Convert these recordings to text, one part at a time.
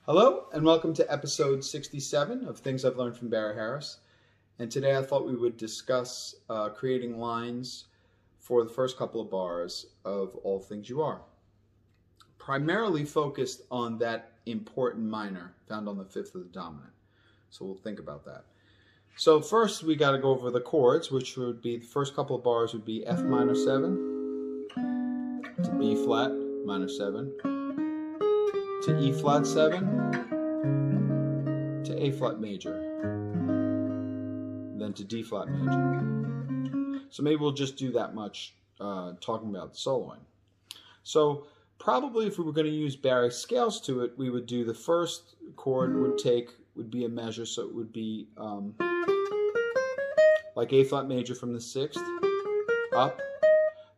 Hello and welcome to episode 67 of Things I've Learned from Barry Harris. And today I thought we would discuss creating lines for the first couple of bars of All Things You Are. Primarily focused on that important minor found on the fifth of the dominant. So we'll think about that. So first we got to go over the chords, which would be the first couple of bars would be F minor 7 to B flat minor 7 to E flat 7 to A flat major, then to D flat major. So maybe we'll just do that much talking about the soloing. So probably if we were going to use Barry scales to it, we would do the first chord would be a measure, so it would be like A flat major from the sixth up.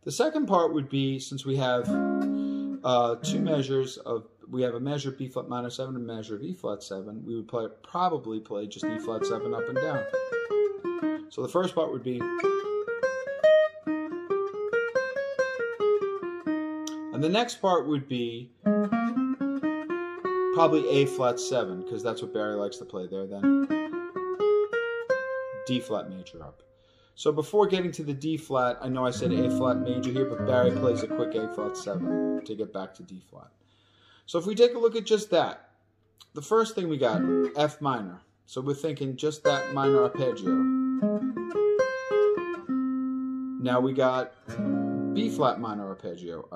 The second part would be, since we have two measures of, we have a measure of B flat minor 7 and a measure of E flat 7, we would probably play just E flat 7 up and down. So the first part would be, and the next part would be probably A flat 7, because that's what Barry likes to play there, then D flat major up. So before getting to the D flat, I know I said A flat major here, but Barry plays a quick A flat 7 to get back to D flat. So if we take a look at just that, the first thing we got, F minor. So we're thinking just that minor arpeggio. Now we got B flat minor arpeggio.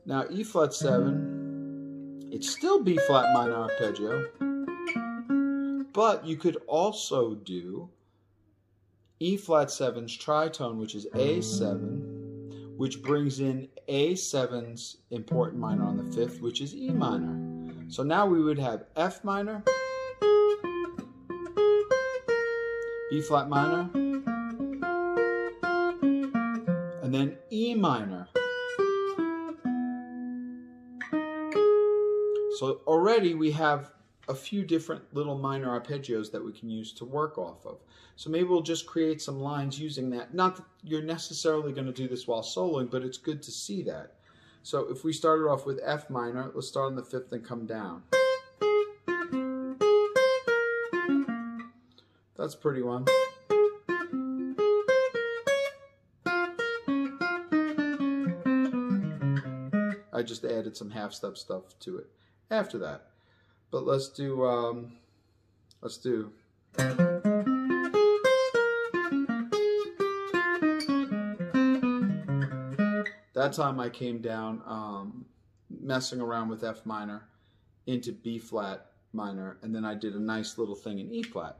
Now E flat 7, it's still B flat minor arpeggio, but you could also do E flat 7's tritone, which is A7, which brings in A7's important minor on the fifth, which is E minor. So now we would have F minor, B flat minor, and then E minor. So already we have a few different little minor arpeggios that we can use to work off of. So maybe we'll just create some lines using that. Not that you're necessarily going to do this while soloing, but it's good to see that. So if we started off with F minor, let's start on the fifth and come down. That's a pretty one. I just added some half-step stuff to it after that. But let's do that time I came down messing around with F minor into B flat minor, and then I did a nice little thing in E flat.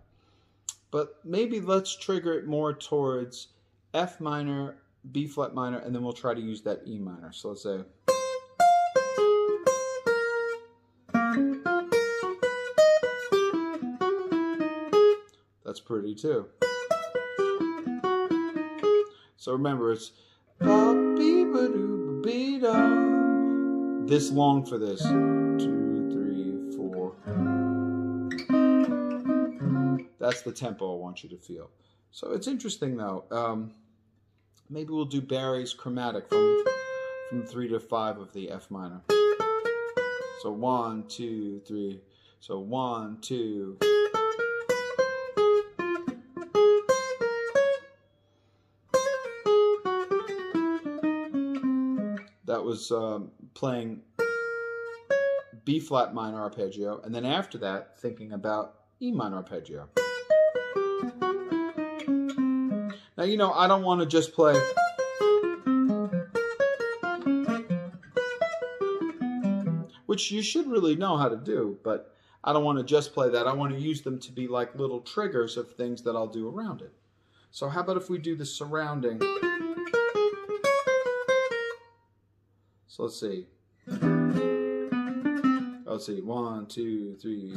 But maybe let's trigger it more towards F minor, B flat minor, and then we'll try to use that E minor. So let's say, that's pretty too. So remember, it's this long for this. 2, 3, 4. That's the tempo I want you to feel. So it's interesting though. Maybe we'll do Barry's chromatic from 3 to 5 of the F minor. So 1, 2, 3. So 1, 2. That was playing B flat minor arpeggio, and then after that thinking about E minor arpeggio. Now, you know, I don't want to just play which you should really know how to do, but I don't want to just play that. I want to use them to be like little triggers of things that I'll do around it. So how about if we do the surrounding? So let's see. Let's see. 1, 2, 3.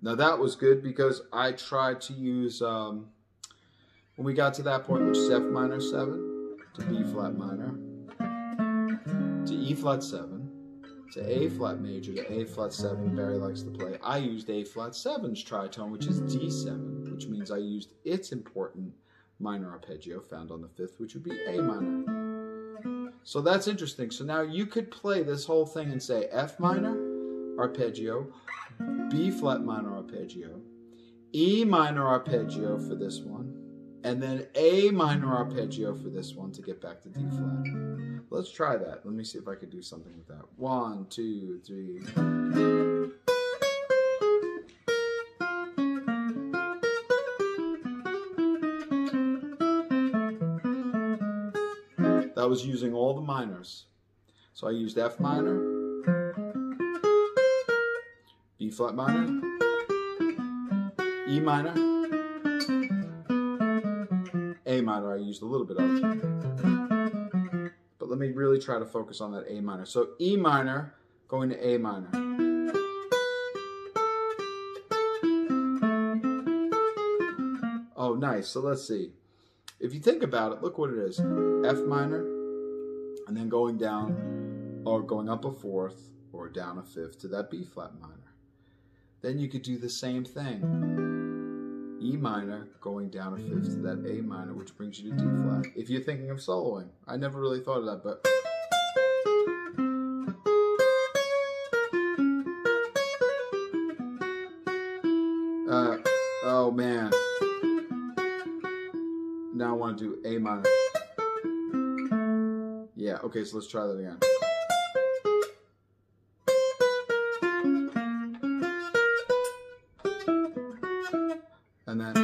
Now that was good because I tried to use, when we got to that point, which is F minor 7 to B flat minor to E flat 7 to A flat major to A flat 7. Barry likes to play. I used A flat 7's tritone, which is D7, which means I used its important minor arpeggio found on the 5th, which would be A minor. So that's interesting. So now you could play this whole thing and say F minor arpeggio, B flat minor arpeggio, E minor arpeggio for this one, and then A minor arpeggio for this one to get back to D flat. Let's try that. Let me see if I could do something with that. 1, 2, 3. That was using all the minors. So I used F minor, B flat minor, E minor, A minor I used a little bit of. But let me really try to focus on that A minor. So E minor going to A minor. Oh, nice. So let's see. If you think about it, look what it is. F minor, and then going down, or going up a 4th, or down a 5th to that B flat minor. Then you could do the same thing. E minor, going down a 5th to that A minor, which brings you to D flat. If you're thinking of soloing. I never really thought of that, but... oh man. Now I want to do A minor. Yeah, okay, so let's try that again. And then...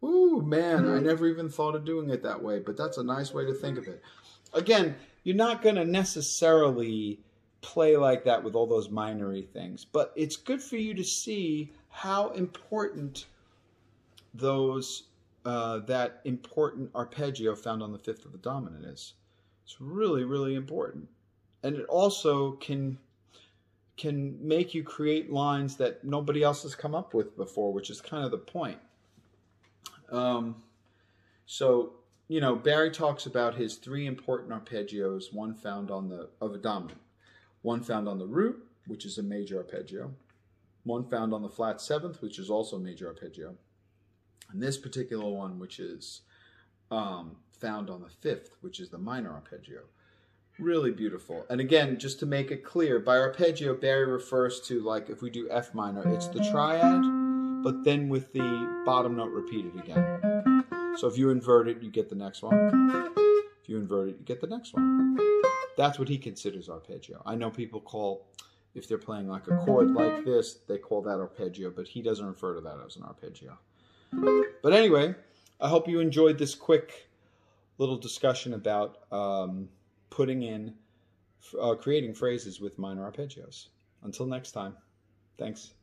ooh, man, I never even thought of doing it that way, but that's a nice way to think of it. Again, you're not going to necessarily play like that with all those minor-y things, but it's good for you to see how important those that important arpeggio found on the 5th of the dominant is. It's really, really important. And it also can make you create lines that nobody else has come up with before, which is kind of the point. So, you know, Barry talks about his 3 important arpeggios, one found on the, of a dominant. One found on the root, which is a major arpeggio. One found on the flat 7th, which is also a major arpeggio. And this particular one, which is found on the 5th, which is the minor arpeggio. Really beautiful. And again, just to make it clear, by arpeggio, Barry refers to, like, if we do F minor, it's the triad, but then with the bottom note repeated again. So if you invert it, you get the next one. If you invert it, you get the next one. That's what he considers arpeggio. I know people call, if they're playing like a chord like this, they call that arpeggio, but he doesn't refer to that as an arpeggio. But anyway, I hope you enjoyed this quick little discussion about creating phrases with minor arpeggios. Until next time, thanks.